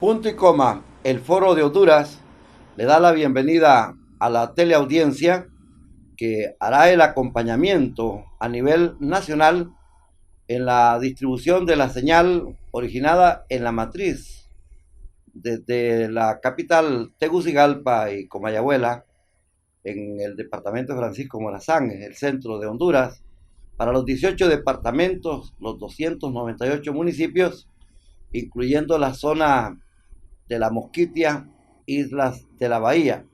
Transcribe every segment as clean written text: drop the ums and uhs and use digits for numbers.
Punto y coma, el Foro de Honduras le da la bienvenida a la teleaudiencia que hará el acompañamiento a nivel nacional en la distribución de la señal originada en la matriz desde la capital Tegucigalpa y Comayagüela, en el departamento de Francisco Morazán, en el centro de Honduras, para los 18 departamentos, los 298 municipios, incluyendo la zona de la Mosquitia, Islas de la Bahía.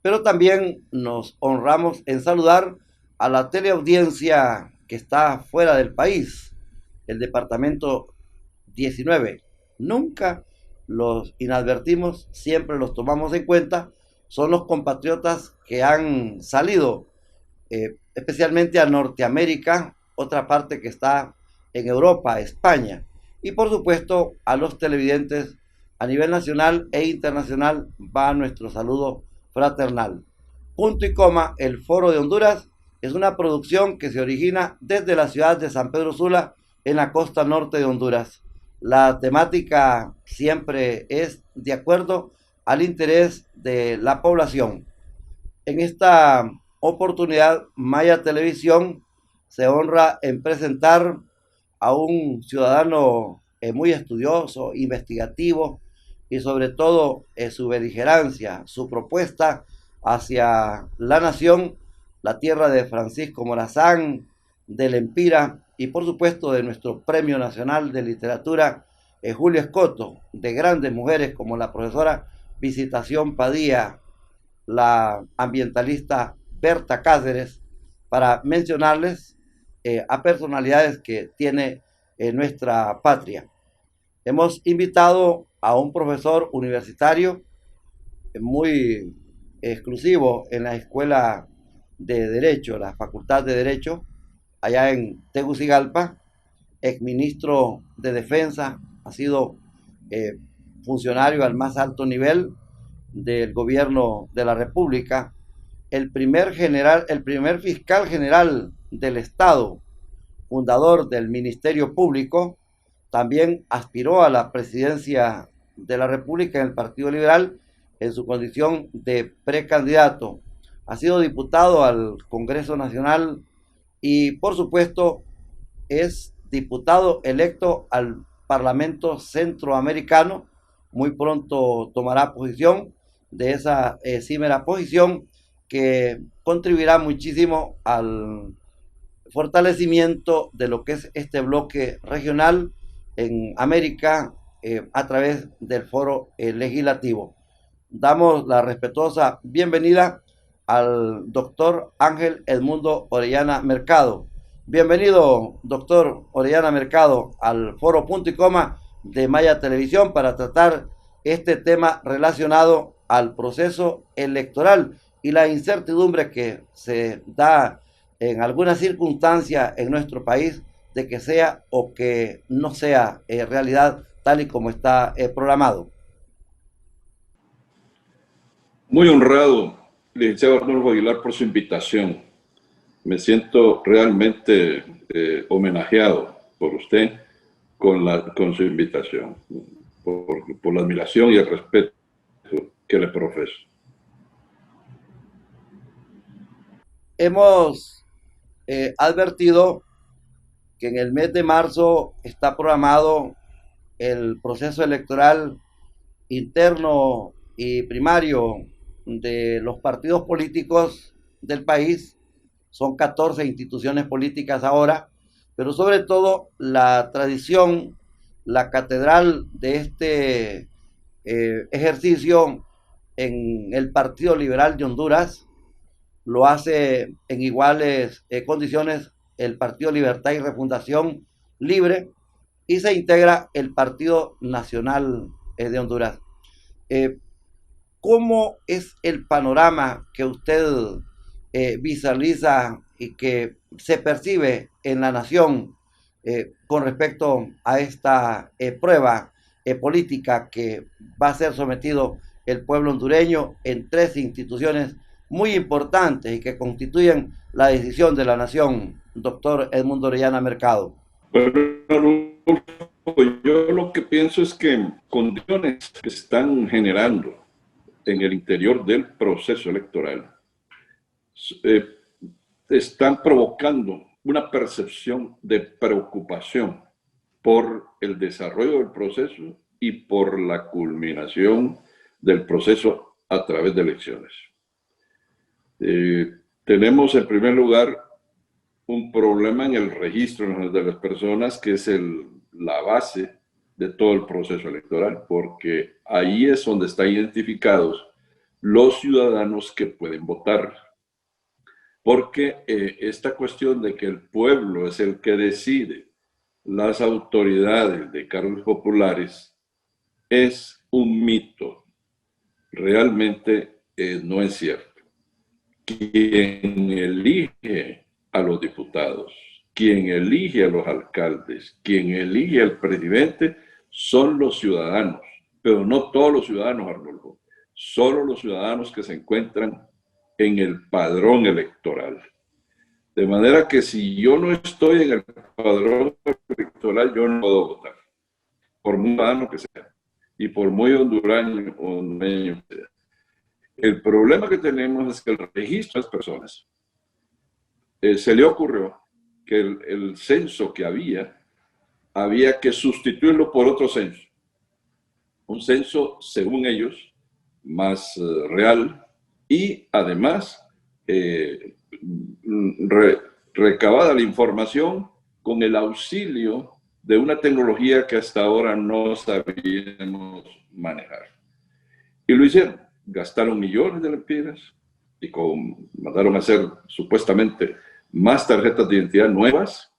Pero también nos honramos en saludar a la teleaudiencia que está fuera del país, el departamento 19. Nunca los inadvertimos, siempre los tomamos en cuenta. Son los compatriotas que han salido especialmente a Norteamérica, otra parte que está en Europa, España, y por supuesto a los televidentes a nivel nacional e internacional va nuestro saludo fraternal. Punto y coma, el Foro de Honduras es una producción que se origina desde la ciudad de San Pedro Sula, en la costa norte de Honduras. La temática siempre es de acuerdo al interés de la población. En esta oportunidad, Maya Televisión se honra en presentar a un ciudadano muy estudioso, investigativo y sobre todo su beligerancia, su propuesta hacia la nación, la tierra de Francisco Morazán, del Empira y por supuesto de nuestro Premio Nacional de Literatura, Julio Escoto, de grandes mujeres como la profesora Visitación Padilla, la ambientalista Berta Cáceres, para mencionarles a personalidades que tiene nuestra patria. Hemos invitado a un profesor universitario muy exclusivo en la Escuela de Derecho, la Facultad de Derecho, allá en Tegucigalpa, exministro de Defensa, ha sido funcionario al más alto nivel del gobierno de la República, el primer fiscal general del Estado, fundador del Ministerio Público, también aspiró a la presidencia de la República en el Partido Liberal en su condición de precandidato. Ha sido diputado al Congreso Nacional y por supuesto es diputado electo al Parlamento Centroamericano. Muy pronto tomará posición de esa efímera posición que contribuirá muchísimo al fortalecimiento de lo que es este bloque regional en América a través del foro legislativo. Damos la respetuosa bienvenida al doctor Ángel Edmundo Orellana Mercado. Bienvenido, doctor Orellana Mercado, al foro Punto y Coma de Maya Televisión para tratar este tema relacionado al proceso electoral y la incertidumbre que se da en alguna circunstancia en nuestro país de que sea o que no sea realidad tal y como está programado. Muy honrado, licenciado Arnulfo Aguilar, por su invitación. Me siento realmente homenajeado por usted con su invitación, por la admiración y el respeto que le profeso. Hemos advertido que en el mes de marzo está programado el proceso electoral interno y primario de los partidos políticos del país. Son 14 instituciones políticas ahora, pero sobre todo la tradición, la catedral de este ejercicio en el Partido Liberal de Honduras, lo hace en iguales condiciones el Partido Libertad y Refundación Libre y se integra el Partido Nacional de Honduras. ¿Cómo es el panorama que usted visualiza y que se percibe en la nación con respecto a esta prueba política que va a ser sometido el pueblo hondureño en 3 instituciones muy importantes y que constituyen la decisión de la nación, doctor Edmundo Orellana Mercado? Bueno, yo lo que pienso es que condiciones que se están generando en el interior del proceso electoral eh, están provocando una percepción de preocupación por el desarrollo del proceso y por la culminación del proceso a través de elecciones. Tenemos en primer lugar un problema en el registro de las personas, que es la base de todo el proceso electoral, porque ahí es donde están identificados los ciudadanos que pueden votar. Porque esta cuestión de que el pueblo es el que decide las autoridades de cargos populares es un mito. Realmente no es cierto. Quien elige a los diputados, quien elige a los alcaldes, quien elige al presidente son los ciudadanos, pero no todos los ciudadanos, Arnulfo, solo los ciudadanos que se encuentran en el padrón electoral. De manera que si yo no estoy en el padrón electoral, yo no puedo votar, por muy ciudadano que sea, y por muy hondureño que sea. El problema que tenemos es que el registro de las personas, se le ocurrió que el censo que había que sustituirlo por otro censo. Un censo, según ellos, más real y además recabada la información con el auxilio de una tecnología que hasta ahora no sabíamos manejar. Y lo hicieron. Gastaron millones de lempiras y mandaron a hacer supuestamente más tarjetas de identidad nuevas,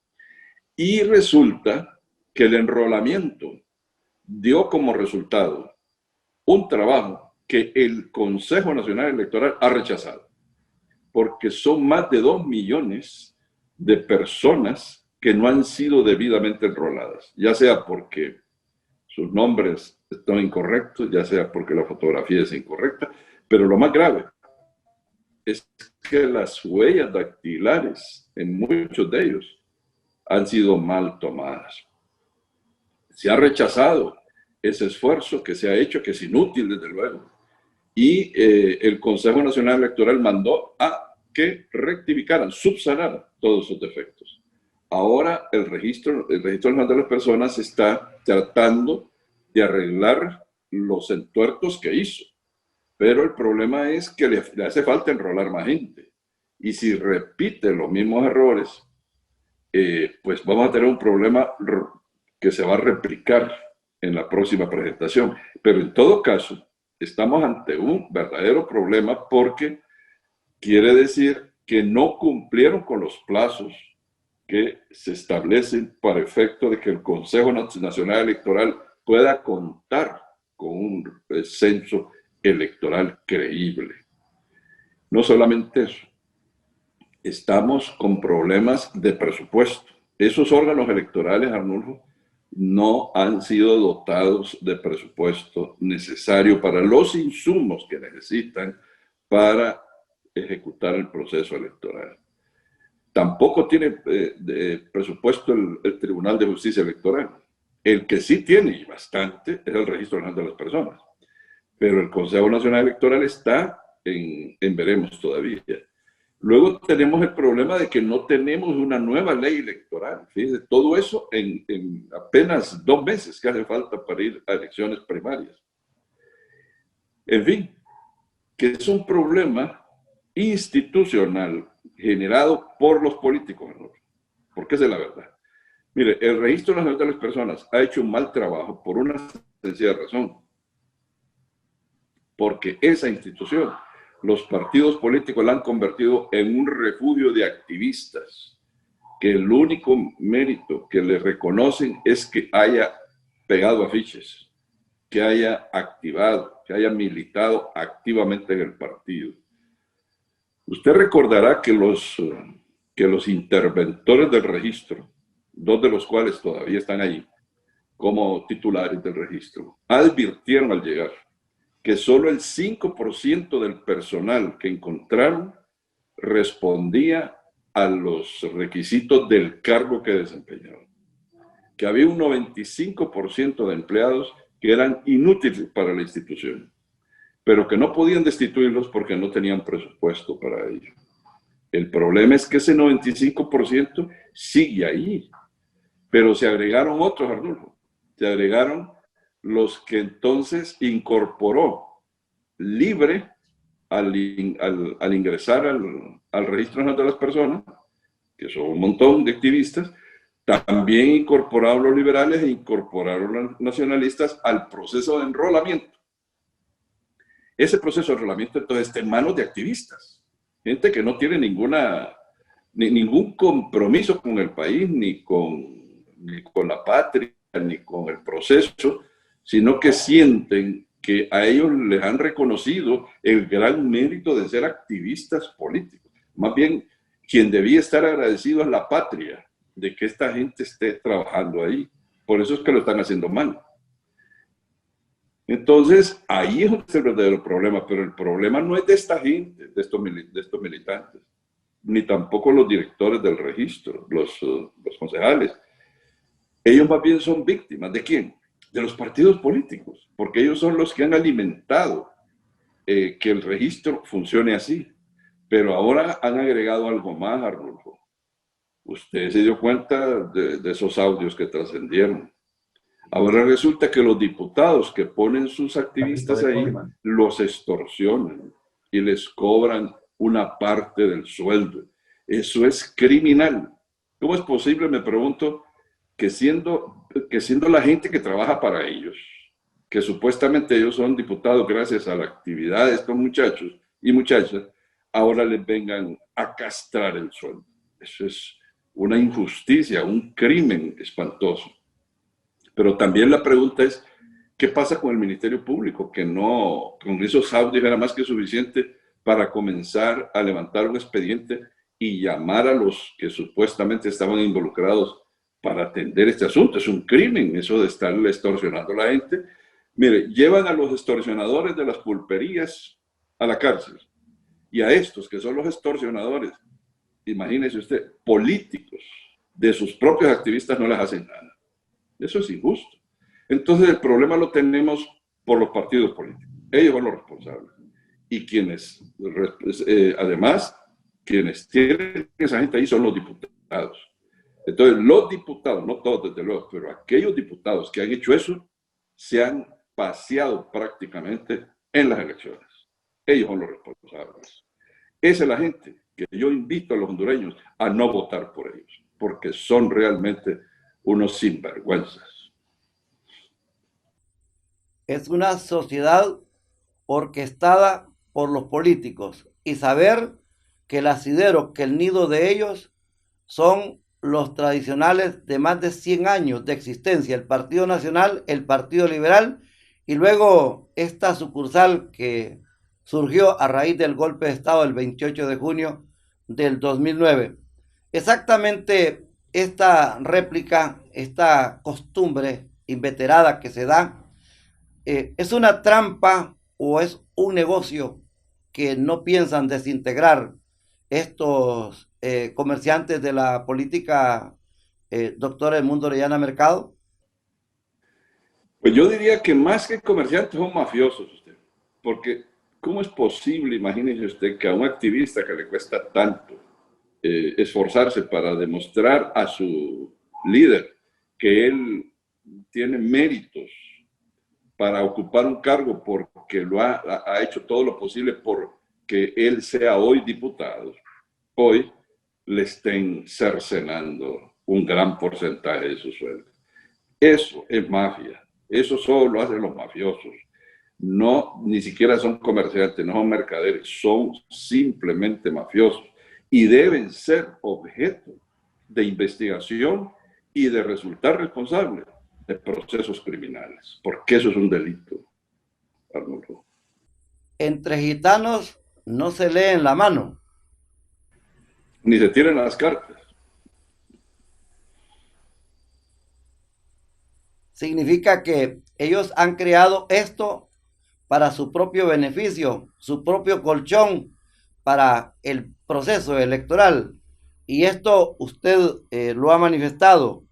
y resulta que el enrolamiento dio como resultado un trabajo que el Consejo Nacional Electoral ha rechazado, porque son más de 2 millones de personas que no han sido debidamente enroladas, ya sea porque sus nombres están incorrectos, ya sea porque la fotografía es incorrecta, pero lo más grave es que las huellas dactilares en muchos de ellos han sido mal tomadas. Se ha rechazado ese esfuerzo que se ha hecho, que es inútil desde luego, y el Consejo Nacional Electoral mandó a que rectificaran, subsanaran todos esos defectos. Ahora el registro nacional de las personas está tratando de arreglar los entuertos que hizo, pero el problema es que le hace falta enrolar más gente, y si repite los mismos errores, pues vamos a tener un problema que se va a replicar en la próxima presentación. Pero en todo caso, estamos ante un verdadero problema, porque quiere decir que no cumplieron con los plazos que se establecen para efecto de que el Consejo Nacional Electoral pueda contar con un censo electoral creíble. No solamente eso, estamos con problemas de presupuesto. Esos órganos electorales, Arnulfo, no han sido dotados de presupuesto necesario para los insumos que necesitan para ejecutar el proceso electoral. Tampoco tiene presupuesto el Tribunal de Justicia Electoral. El que sí tiene, y bastante, es el Registro Nacional de las Personas. Pero el Consejo Nacional Electoral está en veremos todavía. Luego tenemos el problema de que no tenemos una nueva ley electoral. Fíjense, todo eso en apenas 2 meses que hace falta para ir a elecciones primarias. En fin, que es un problema institucional generado por los políticos, ¿no? Porque esa es la verdad. Mire, el Registro Nacional de las Personas ha hecho un mal trabajo por una sencilla razón. Porque esa institución, los partidos políticos la han convertido en un refugio de activistas, que el único mérito que le reconocen es que haya pegado afiches, que haya activado, que haya militado activamente en el partido. Usted recordará que los interventores del registro, 2 de los cuales todavía están allí como titulares del registro, advirtieron al llegar que solo el 5% del personal que encontraron respondía a los requisitos del cargo que desempeñaron. que había un 95% de empleados que eran inútiles para la institución, pero que no podían destituirlos porque no tenían presupuesto para ello. El problema es que ese 95% sigue ahí, pero se agregaron otros, Arnulfo. Se agregaron los que entonces incorporó libre al ingresar al registro nacional de las personas, que son un montón de activistas. También incorporaron los liberales e incorporaron los nacionalistas al proceso de enrolamiento. Ese proceso de enrolamiento entonces está en manos de activistas, gente que no tiene ningún compromiso con el país, ni con la patria, ni con el proceso, sino que sienten que a ellos les han reconocido el gran mérito de ser activistas políticos. Más bien, quien debía estar agradecido es la patria de que esta gente esté trabajando ahí. Por eso es que lo están haciendo mal. Entonces, ahí es el verdadero problema, pero el problema no es de esta gente, de estos militantes, ni tampoco los directores del registro, los concejales. Ellos más bien son víctimas. ¿De quién? De los partidos políticos, porque ellos son los que han alimentado que el registro funcione así. Pero ahora han agregado algo más, Arnulfo. Usted se dio cuenta de esos audios que trascendieron. Ahora resulta que los diputados que ponen sus activistas ahí los extorsionan y les cobran una parte del sueldo. Eso es criminal. ¿Cómo es posible, me pregunto, que siendo la gente que trabaja para ellos, que supuestamente ellos son diputados gracias a la actividad de estos muchachos y muchachas, ahora les vengan a castrar el sueldo? Eso es una injusticia, un crimen espantoso. Pero también la pregunta es, ¿qué pasa con el Ministerio Público? Que no, con esos audios era más que suficiente para comenzar a levantar un expediente y llamar a los que supuestamente estaban involucrados para atender este asunto. Es un crimen eso de estarle extorsionando a la gente. Mire, llevan a los extorsionadores de las pulperías a la cárcel. Y a estos que son los extorsionadores, imagínese usted, políticos de sus propios activistas no les hacen nada. Eso es injusto. Entonces el problema lo tenemos por los partidos políticos. Ellos son los responsables. Y quienes, además, quienes tienen esa gente ahí son los diputados. Entonces los diputados, no todos desde luego, pero aquellos diputados que han hecho eso, se han paseado prácticamente en las elecciones. Ellos son los responsables. Esa es la gente que yo invito a los hondureños a no votar por ellos, porque son realmente unos sinvergüenzas. Es una sociedad orquestada por los políticos y saber que el asidero, que el nido de ellos son los tradicionales de más de 100 años de existencia, el Partido Nacional, el Partido Liberal y luego esta sucursal que surgió a raíz del golpe de Estado del 28 de junio del 2009. Exactamente esta réplica, esta costumbre inveterada que se da, ¿es una trampa o es un negocio que no piensan desintegrar estos comerciantes de la política, doctor Edmundo Orellana Mercado? Pues yo diría que más que comerciantes son mafiosos usted, porque ¿cómo es posible, imagínese usted, que a un activista que le cuesta tanto esforzarse para demostrar a su líder que él tiene méritos para ocupar un cargo porque lo ha hecho todo lo posible por que él sea hoy diputado, hoy le estén cercenando un gran porcentaje de su sueldo? Eso es mafia. Eso solo lo hacen los mafiosos. No, ni siquiera son comerciantes, no son mercaderes, son simplemente mafiosos y deben ser objeto de investigación y de resultar responsables de procesos criminales, porque eso es un delito, Arnulfo. Entre gitanos no se leen la mano. Ni se tiran las cartas. Significa que ellos han creado esto para su propio beneficio, su propio colchón para el proceso electoral. Y esto usted lo ha manifestado.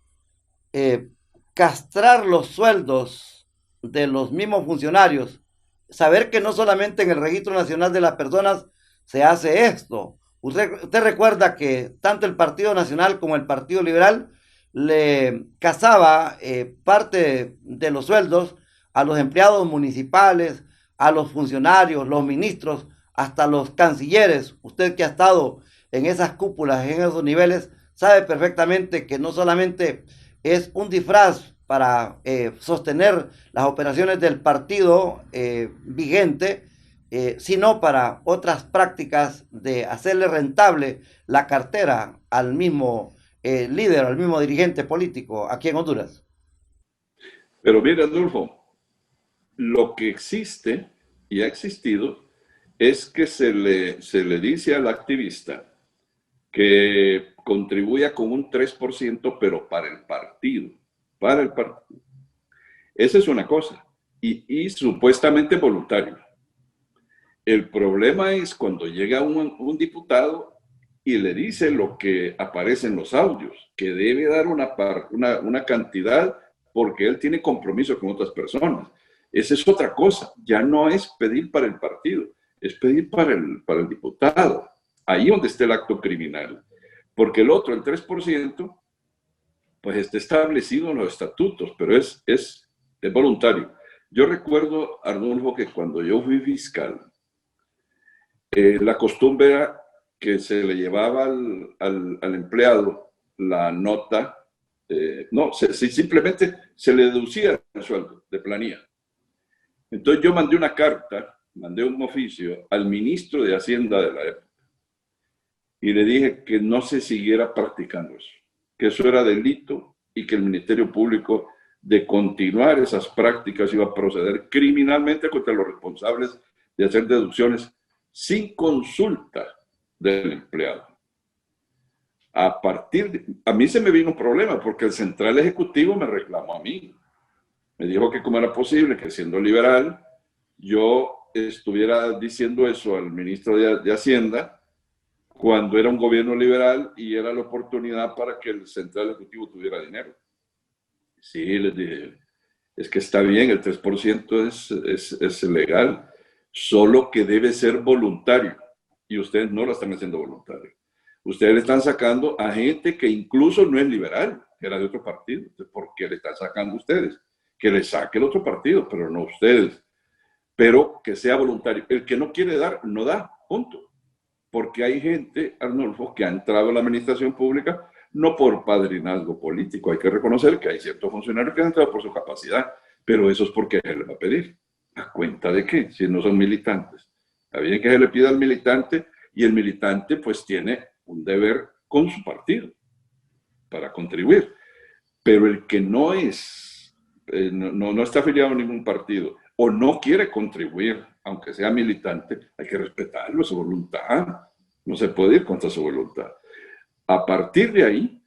castrar los sueldos de los mismos funcionarios, saber que no solamente en el Registro Nacional de las Personas se hace esto. Usted recuerda que tanto el Partido Nacional como el Partido Liberal le casaba parte de los sueldos a los empleados municipales, a los funcionarios, los ministros, hasta los cancilleres. Usted que ha estado en esas cúpulas, en esos niveles, sabe perfectamente que no solamente es un disfraz para sostener las operaciones del partido vigente, sino para otras prácticas de hacerle rentable la cartera al mismo líder, al mismo dirigente político aquí en Honduras. Pero mira, Adolfo, lo que existe y ha existido es que se le dice al activista que contribuya con un 3%, pero para el partido. Para el partido. Esa es una cosa. Y supuestamente voluntario. El problema es cuando llega un diputado y le dice lo que aparece en los audios, que debe dar una cantidad porque él tiene compromiso con otras personas. Esa es otra cosa. Ya no es pedir para el partido, es pedir para el diputado. Ahí donde está el acto criminal. Porque el otro, el 3%, pues está establecido en los estatutos, pero es voluntario. Yo recuerdo, Arnulfo, que cuando yo fui fiscal, la costumbre era que se le llevaba al empleado la nota, no, simplemente se le deducía el sueldo de planilla. Entonces yo mandé una carta, mandé un oficio al ministro de Hacienda de la época y le dije que no se siguiera practicando eso, que eso era delito y que el Ministerio Público, de continuar esas prácticas, iba a proceder criminalmente contra los responsables de hacer deducciones sin consulta del empleado. A mí se me vino un problema porque el Central Ejecutivo me reclamó a mí. Me dijo que cómo era posible que siendo liberal yo estuviera diciendo eso al ministro de Hacienda cuando era un gobierno liberal y era la oportunidad para que el Central Ejecutivo tuviera dinero. Sí, les dije, es que está bien, el 3% es legal, solo que debe ser voluntario. Y ustedes no lo están haciendo voluntario. Ustedes le están sacando a gente que incluso no es liberal, que era de otro partido. Entonces, ¿por qué le están sacando a ustedes? Que le saque el otro partido, pero no ustedes. Pero que sea voluntario. El que no quiere dar, no da, punto. Porque hay gente, Arnulfo, que ha entrado a la administración pública no por padrinazgo político. Hay que reconocer que hay ciertos funcionarios que han entrado por su capacidad, pero eso es porque él le va a pedir. ¿A cuenta de qué? Si no son militantes. Está bien que se le pida al militante y el militante pues tiene un deber con su partido para contribuir. Pero el que no es, no está afiliado a ningún partido o no quiere contribuir, aunque sea militante, hay que respetarlo, su voluntad. No se puede ir contra su voluntad. A partir de ahí,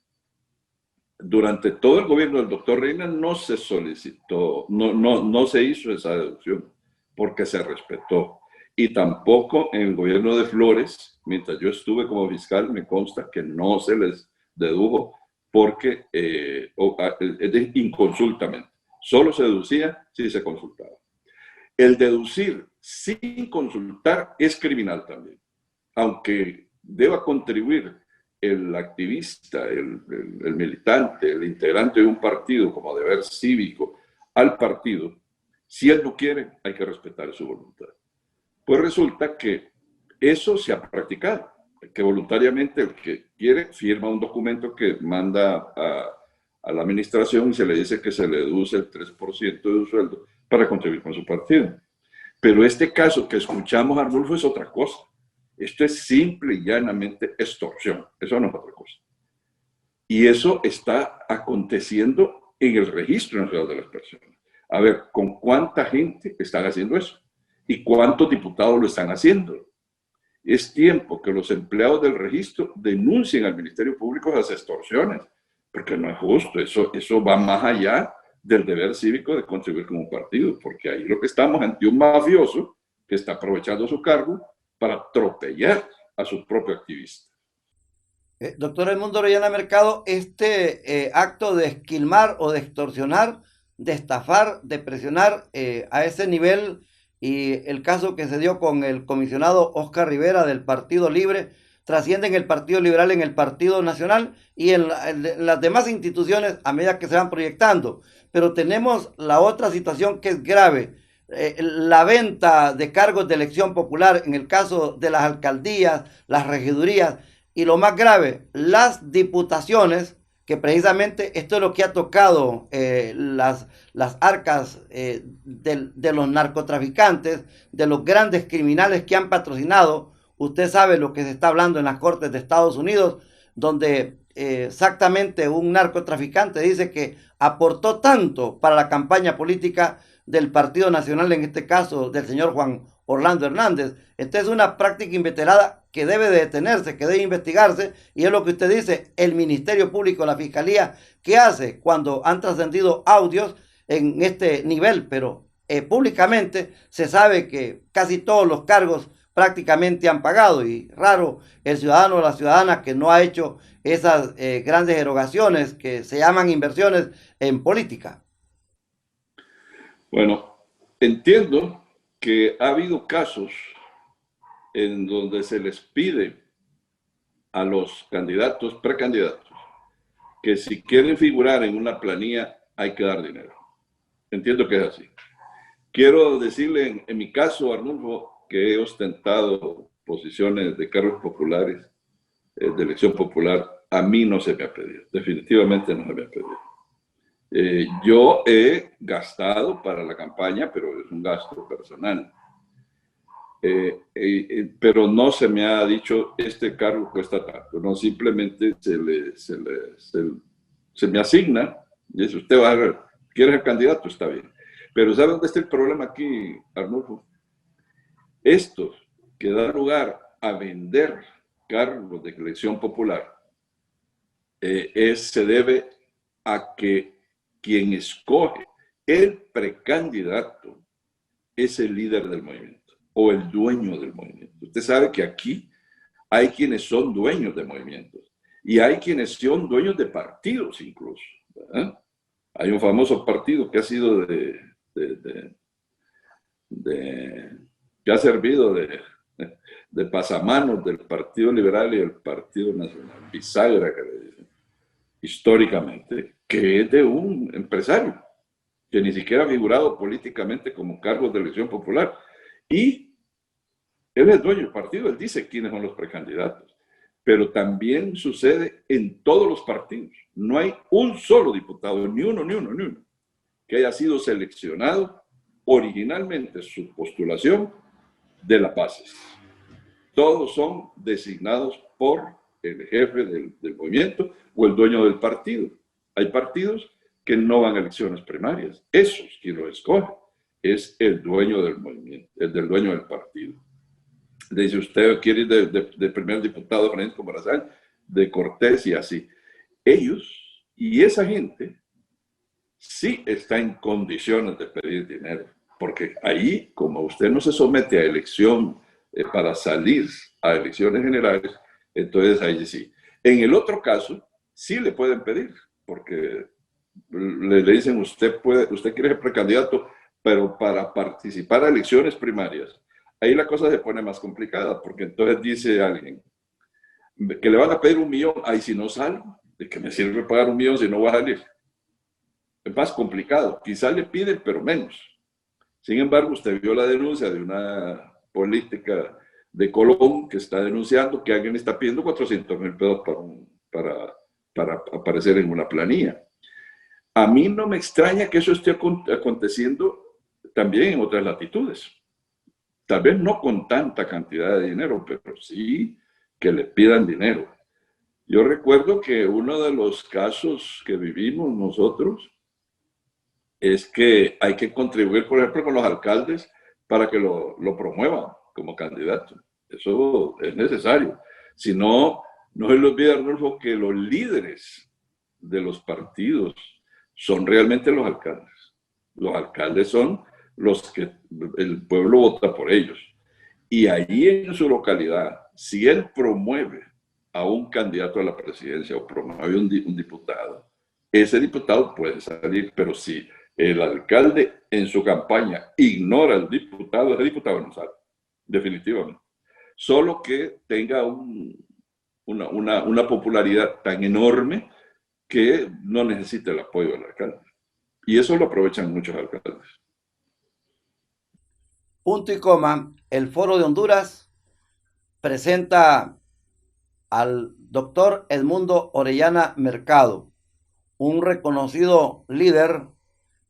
durante todo el gobierno del doctor Reina no se solicitó, no se hizo esa deducción porque se respetó. Y tampoco en el gobierno de Flores, mientras yo estuve como fiscal, me consta que no se les dedujo porque inconsultamente. Solo se deducía si se consultaba. El deducir sin consultar es criminal también. Aunque deba contribuir el activista, el militante, el integrante de un partido como deber cívico al partido, si él no quiere, hay que respetar su voluntad. Pues resulta que eso se ha practicado, que voluntariamente el que quiere firma un documento que manda a la administración y se le dice que se le deduce el 3% de su sueldo para contribuir con su partido. Pero este caso que escuchamos, Arnulfo, es otra cosa. Esto es simple y llanamente extorsión. Eso no es otra cosa. Y eso está aconteciendo en el Registro Nacional de las Personas. A ver, ¿con cuánta gente están haciendo eso? ¿Y cuántos diputados lo están haciendo? Es tiempo que los empleados del registro denuncien al Ministerio Público las extorsiones, porque no es justo. Eso va más allá del deber cívico de contribuir con un partido, porque ahí lo que estamos ante un mafioso que está aprovechando su cargo para atropellar a su propio activista. Doctor Edmundo Orellana Mercado, este acto de esquilmar o de extorsionar, de estafar, de presionar a ese nivel, y el caso que se dio con el comisionado Oscar Rivera del Partido Libre, trasciende en el Partido Liberal, en el Partido Nacional y en las demás instituciones a medida que se van proyectando. Pero tenemos la otra situación que es grave, la venta de cargos de elección popular en el caso de las alcaldías, las regidurías, y lo más grave, las diputaciones, que precisamente esto es lo que ha tocado las arcas de los narcotraficantes, de los grandes criminales que han patrocinado. Usted sabe lo que se está hablando en las cortes de Estados Unidos, donde exactamente un narcotraficante dice que aportó tanto para la campaña política del Partido Nacional, en este caso del señor Juan Orlando Hernández. Esta es una práctica inveterada que debe de detenerse, que debe investigarse, y es lo que usted dice, el Ministerio Público, la Fiscalía, ¿qué hace cuando han trascendido audios en este nivel? Pero públicamente se sabe que casi todos los cargos prácticamente han pagado, y raro el ciudadano o la ciudadana que no ha hecho esas grandes erogaciones que se llaman inversiones en política. Bueno, entiendo que ha habido casos en donde se les pide a los candidatos, precandidatos, que si quieren figurar en una planilla hay que dar dinero. Entiendo que es así. Quiero decirle, en mi caso, Arnulfo, que he ostentado posiciones de cargos populares, de elección popular, a mí no se me ha pedido. Definitivamente no se me ha pedido. Yo he gastado para la campaña, pero es un gasto personal. Pero no se me ha dicho este cargo cuesta tanto, no, simplemente se me asigna y dice usted va a ver, quiere ser candidato, está bien. Pero ¿sabe dónde está el problema aquí, Arnulfo? Estos que dan lugar a vender cargos de elección popular se debe a que quien escoge el precandidato es el líder del movimiento o el dueño del movimiento. Usted sabe que aquí hay quienes son dueños de movimientos y hay quienes son dueños de partidos incluso, ¿verdad? Hay un famoso partido que ha sido que ha servido de pasamanos del Partido Liberal y del Partido Nacional, bisagra que le dicen, históricamente, que es de un empresario que ni siquiera ha figurado políticamente como cargos de elección popular. Y él es dueño del partido, él dice quiénes son los precandidatos. Pero también sucede en todos los partidos. No hay un solo diputado, ni uno, que haya sido seleccionado originalmente su postulación de la PACES. Todos son designados por el jefe del movimiento o el dueño del partido. Hay partidos que no van a elecciones primarias. Esos quien lo escoge es el dueño del movimiento, el del dueño del partido. Dice usted quiere ir de primer diputado Francisco Morazán, de Cortés y así. Ellos y esa gente sí está en condiciones de pedir dinero, porque ahí, como usted no se somete a elección para salir a elecciones generales, entonces ahí sí. En el otro caso, sí le pueden pedir, porque le dicen usted quiere ser precandidato, pero para participar a elecciones primarias, ahí la cosa se pone más complicada, porque entonces dice alguien que le van a pedir 1 millón, ahí si no salgo, ¿de qué me sirve pagar 1 millón si no voy a salir? Es más complicado, quizás le piden, pero menos. Sin embargo, usted vio la denuncia de una política de Colón que está denunciando que alguien está pidiendo 400,000 pesos para aparecer en una planilla. A mí no me extraña que eso esté aconteciendo también en otras latitudes. Tal vez no con tanta cantidad de dinero, pero sí que le pidan dinero. Yo recuerdo que uno de los casos que vivimos nosotros es que hay que contribuir, por ejemplo, con los alcaldes para que lo promuevan como candidato. Eso es necesario. Si no, no se les olvida, Arnulfo, que los líderes de los partidos son realmente los alcaldes. Los alcaldes son los que el pueblo vota por ellos. Y allí en su localidad, si él promueve a un candidato a la presidencia o promueve un diputado, ese diputado puede salir, pero si el alcalde en su campaña ignora al diputado, ese diputado no sale, definitivamente. Solo que tenga una popularidad tan enorme que no necesita el apoyo del alcalde. Y eso lo aprovechan muchos alcaldes. Punto y coma, el Foro de Honduras presenta al doctor Edmundo Orellana Mercado, un reconocido líder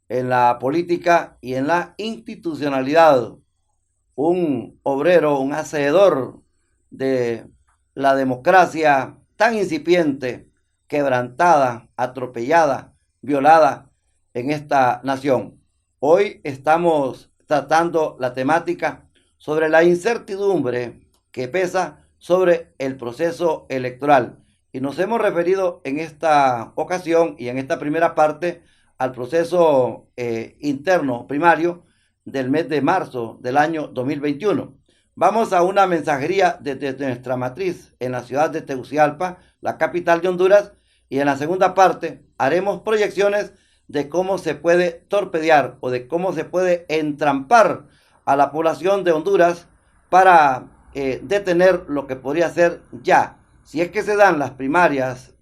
en la política y en la institucionalidad, un obrero, un hacedor de la democracia tan incipiente, quebrantada, atropellada, violada en esta nación. Hoy estamos tratando la temática sobre la incertidumbre que pesa sobre el proceso electoral. Y nos hemos referido en esta ocasión y en esta primera parte al proceso interno primario del mes de marzo del año 2021. Vamos a una mensajería desde nuestra matriz en la ciudad de Tegucigalpa, la capital de Honduras, y en la segunda parte haremos proyecciones de cómo se puede torpedear o de cómo se puede entrampar a la población de Honduras para detener lo que podría ser ya, si es que se dan las primarias,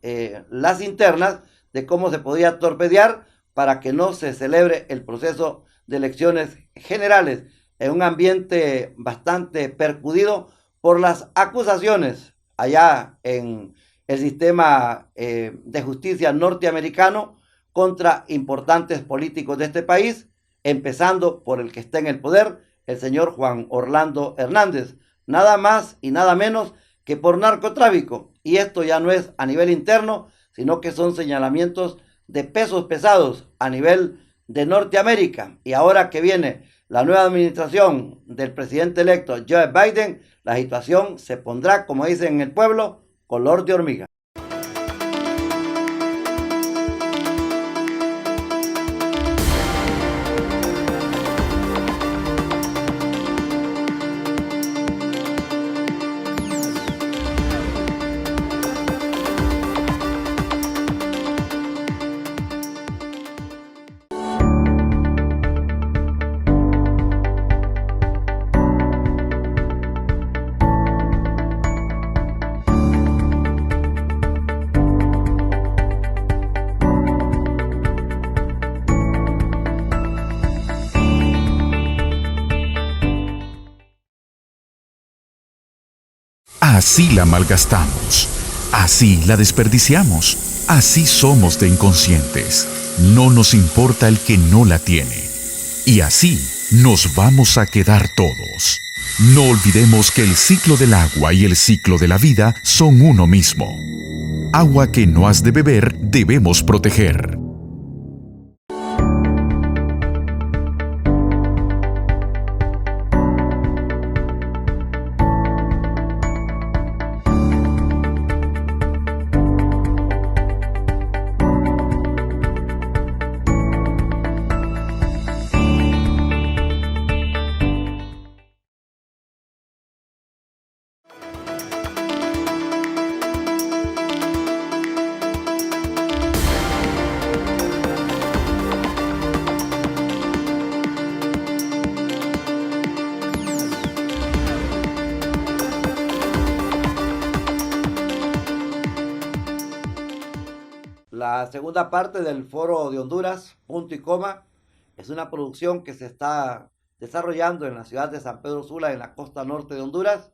las internas, de cómo se podría torpedear para que no se celebre el proceso de elecciones generales en un ambiente bastante percudido por las acusaciones allá en el sistema de justicia norteamericano contra importantes políticos de este país, empezando por el que está en el poder, el señor Juan Orlando Hernández, nada más y nada menos que por narcotráfico. Y esto ya no es a nivel interno, sino que son señalamientos de pesos pesados a nivel de Norteamérica. Y ahora que viene la nueva administración del presidente electo Joe Biden, la situación se pondrá, como dicen en el pueblo, color de hormiga. Así la malgastamos, así la desperdiciamos, así somos de inconscientes. No nos importa el que no la tiene. Y así nos vamos a quedar todos. No olvidemos que el ciclo del agua y el ciclo de la vida son uno mismo. Agua que no has de beber debemos proteger. La segunda parte del Foro de Honduras, punto y coma, es una producción que se está desarrollando en la ciudad de San Pedro Sula, en la costa norte de Honduras.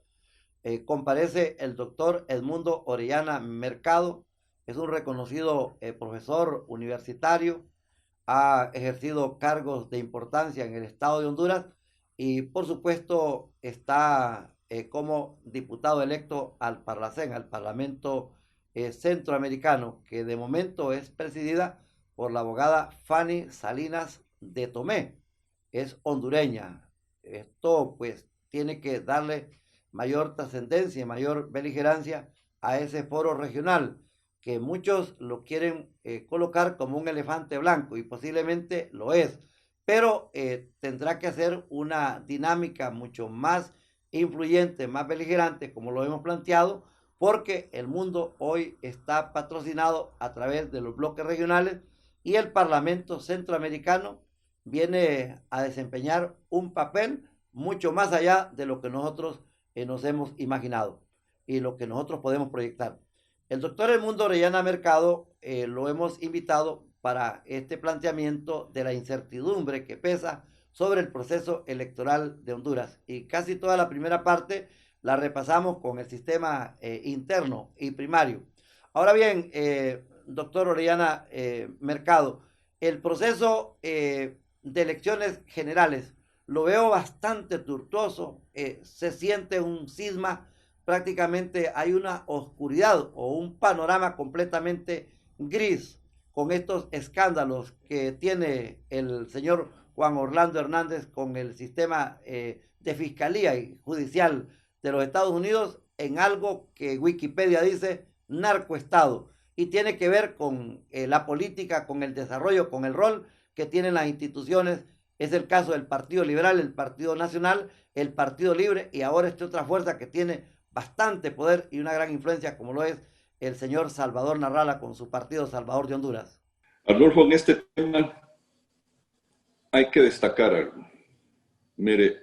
Comparece el doctor Edmundo Orellana Mercado, es un reconocido profesor universitario, ha ejercido cargos de importancia en el estado de Honduras y por supuesto está como diputado electo al Parlacén, al Parlamento Centroamericano, que de momento es presidida por la abogada Fanny Salinas de Tomé, es hondureña. Esto pues tiene que darle mayor trascendencia y mayor beligerancia a ese foro regional, que muchos lo quieren colocar como un elefante blanco y posiblemente lo es, pero tendrá que hacer una dinámica mucho más influyente, más beligerante, como lo hemos planteado, porque el mundo hoy está patrocinado a través de los bloques regionales y el Parlamento Centroamericano viene a desempeñar un papel mucho más allá de lo que nosotros nos hemos imaginado y lo que nosotros podemos proyectar. El doctor Edmundo Orellana Mercado lo hemos invitado para este planteamiento de la incertidumbre que pesa sobre el proceso electoral de Honduras. Y casi toda la primera parte la repasamos con el sistema interno y primario. Ahora bien, doctor Orellana Mercado, el proceso de elecciones generales lo veo bastante tortuoso, se siente un cisma, prácticamente hay una oscuridad o un panorama completamente gris con estos escándalos que tiene el señor Juan Orlando Hernández con el sistema de fiscalía y judicial de los Estados Unidos en algo que Wikipedia dice narcoestado y tiene que ver con la política, con el desarrollo, con el rol que tienen las instituciones. Es el caso del Partido Liberal, el Partido Nacional, el Partido Libre y ahora esta otra fuerza que tiene bastante poder y una gran influencia como lo es el señor Salvador Narrala con su partido Salvador de Honduras. Arnulfo, en este tema hay que destacar algo. Mire,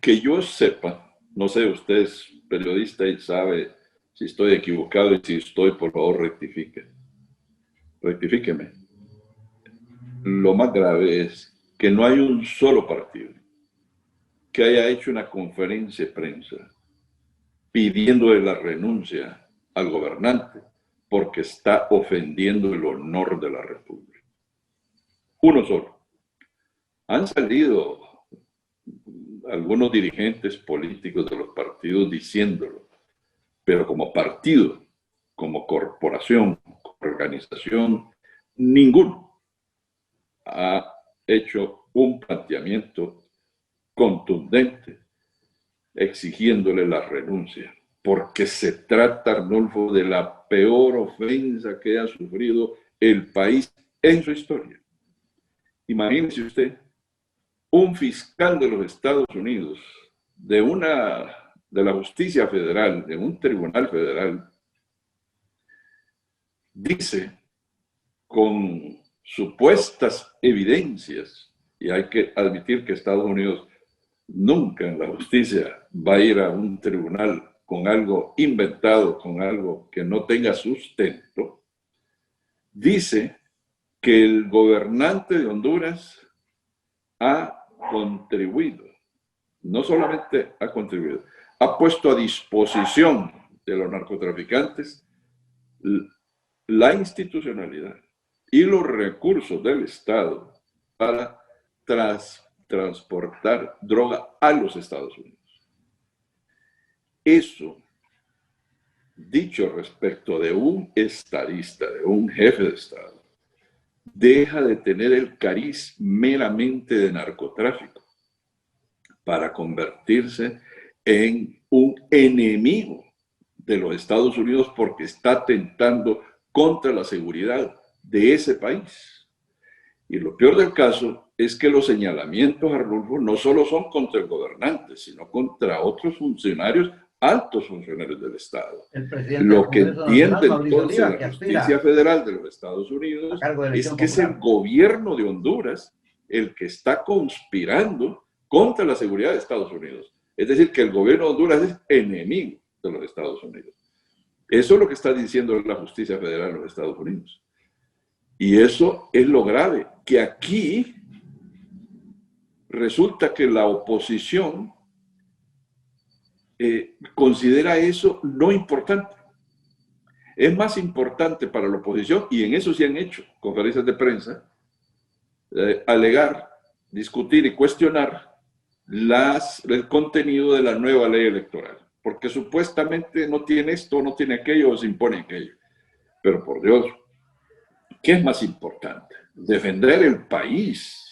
que yo sepa, no sé, usted es periodista y sabe si estoy equivocado y si estoy, por favor, rectifíqueme. Lo más grave es que no hay un solo partido que haya hecho una conferencia de prensa pidiéndole la renuncia al gobernante porque está ofendiendo el honor de la República. Uno solo. Han salido algunos dirigentes políticos de los partidos diciéndolo, pero como partido, como corporación, como organización, ninguno ha hecho un planteamiento contundente exigiéndole la renuncia, porque se trata, Arnulfo, de la peor ofensa que ha sufrido el país en su historia. Imagínese usted, un fiscal de los Estados Unidos, de la justicia federal, de un tribunal federal, dice con supuestas evidencias, y hay que admitir que Estados Unidos nunca en la justicia va a ir a un tribunal con algo inventado, con algo que no tenga sustento, dice que el gobernante de Honduras ha contribuido, no solamente ha contribuido, ha puesto a disposición de los narcotraficantes la institucionalidad y los recursos del Estado para transportar droga a los Estados Unidos. Eso, dicho respecto de un estadista, de un jefe de Estado, deja de tener el cariz meramente de narcotráfico para convertirse en un enemigo de los Estados Unidos porque está atentando contra la seguridad de ese país. Y lo peor del caso es que los señalamientos, Arnulfo, no solo son contra el gobernante, sino contra otros funcionarios, altos funcionarios del Estado. Lo que entiende entonces la Justicia Federal de los Estados Unidos es que es el gobierno de Honduras el que está conspirando contra la seguridad de Estados Unidos. Es decir, que el gobierno de Honduras es enemigo de los Estados Unidos. Eso es lo que está diciendo la Justicia Federal de los Estados Unidos. Y eso es lo grave, que aquí resulta que la oposición considera eso no importante. Es más importante para la oposición, y en eso se han hecho conferencias de prensa, alegar, discutir y cuestionar el contenido de la nueva ley electoral, porque supuestamente no tiene esto, no tiene aquello, o se impone aquello. Pero por Dios, ¿qué es más importante? Defender el país,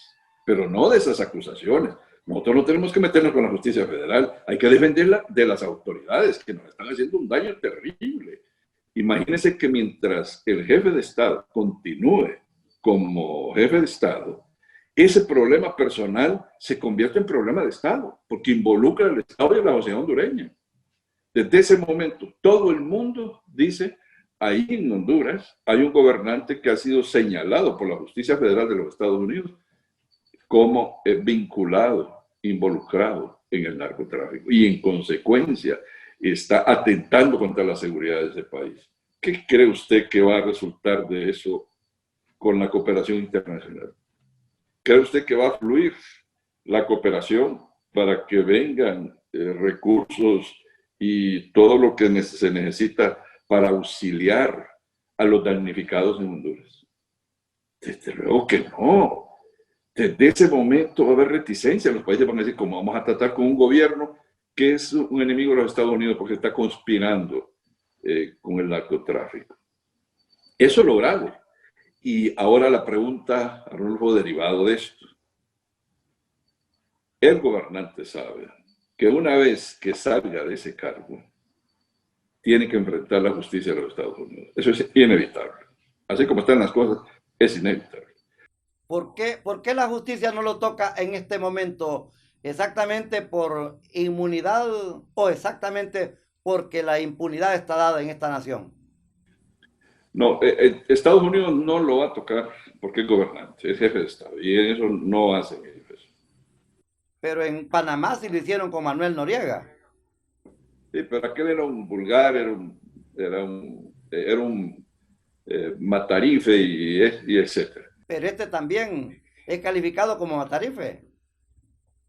pero no de esas acusaciones. Nosotros no tenemos que meternos con la justicia federal, hay que defenderla de las autoridades que nos están haciendo un daño terrible. Imagínense que mientras el jefe de Estado continúe como jefe de Estado, ese problema personal se convierte en problema de Estado, porque involucra al Estado y a la sociedad hondureña. Desde ese momento, todo el mundo dice, ahí en Honduras hay un gobernante que ha sido señalado por la Justicia Federal de los Estados Unidos como vinculado, involucrado en el narcotráfico y en consecuencia está atentando contra la seguridad de ese país. ¿Qué cree usted que va a resultar de eso con la cooperación internacional? ¿Cree usted que va a fluir la cooperación para que vengan recursos y todo lo que se necesita para auxiliar a los damnificados en Honduras? Desde luego que no. Desde ese momento va a haber reticencia. Los países van a decir, ¿cómo vamos a tratar con un gobierno que es un enemigo de los Estados Unidos porque está conspirando con el narcotráfico? Eso es lo grave. Y ahora la pregunta, Arnulfo, derivado de esto. El gobernante sabe que una vez que salga de ese cargo, tiene que enfrentar la justicia de los Estados Unidos. Eso es inevitable. Así como están las cosas, es inevitable. ¿Por qué la justicia no lo toca en este momento? ¿Exactamente por inmunidad o exactamente porque la impunidad está dada en esta nación? No, Estados Unidos no lo va a tocar porque es gobernante, es jefe de Estado, y en eso no hacen ellos eso. Pero en Panamá sí lo hicieron con Manuel Noriega. Sí, pero aquel era un vulgar, era un matarife y etcétera. Pero este también es calificado como matarife.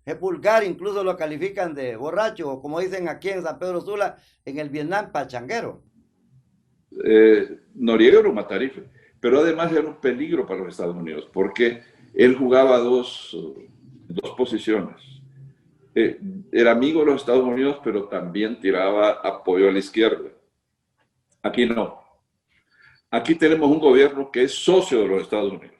Es vulgar, incluso lo califican de borracho, o como dicen aquí en San Pedro Sula, en el Vietnam, pachanguero. Noriega era un matarife, pero además era un peligro para los Estados Unidos, porque él jugaba dos posiciones. Era amigo de los Estados Unidos, pero también tiraba apoyo a la izquierda. Aquí no. Aquí tenemos un gobierno que es socio de los Estados Unidos,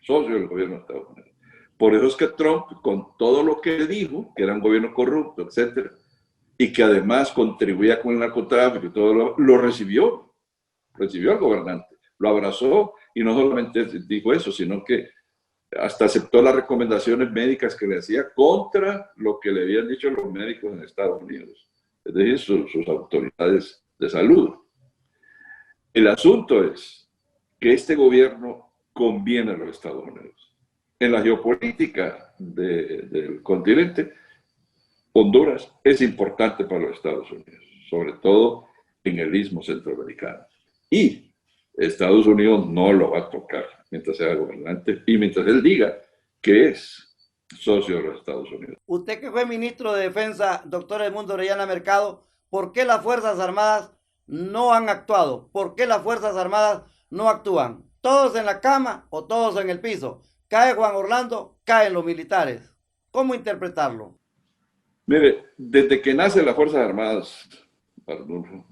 socio del gobierno de Estados Unidos. Por eso es que Trump, con todo lo que dijo, que era un gobierno corrupto, etcétera, y que además contribuía con el narcotráfico y todo lo recibió al gobernante, lo abrazó y no solamente dijo eso, sino que hasta aceptó las recomendaciones médicas que le hacía contra lo que le habían dicho los médicos en Estados Unidos, es decir, sus autoridades de salud. El asunto es que este gobierno conviene a los Estados Unidos. En la geopolítica del continente, Honduras es importante para los Estados Unidos, sobre todo en el istmo centroamericano. Y Estados Unidos no lo va a tocar mientras sea gobernante y mientras él diga que es socio de los Estados Unidos. Usted que fue ministro de Defensa, doctor Edmundo Orellana Mercado, ¿por qué las Fuerzas Armadas no han actuado? ¿Por qué las Fuerzas Armadas no actúan? ¿Todos en la cama o todos en el piso? Cae Juan Orlando, caen los militares. ¿Cómo interpretarlo? Mire, desde que nacen las Fuerzas Armadas, Arnulfo,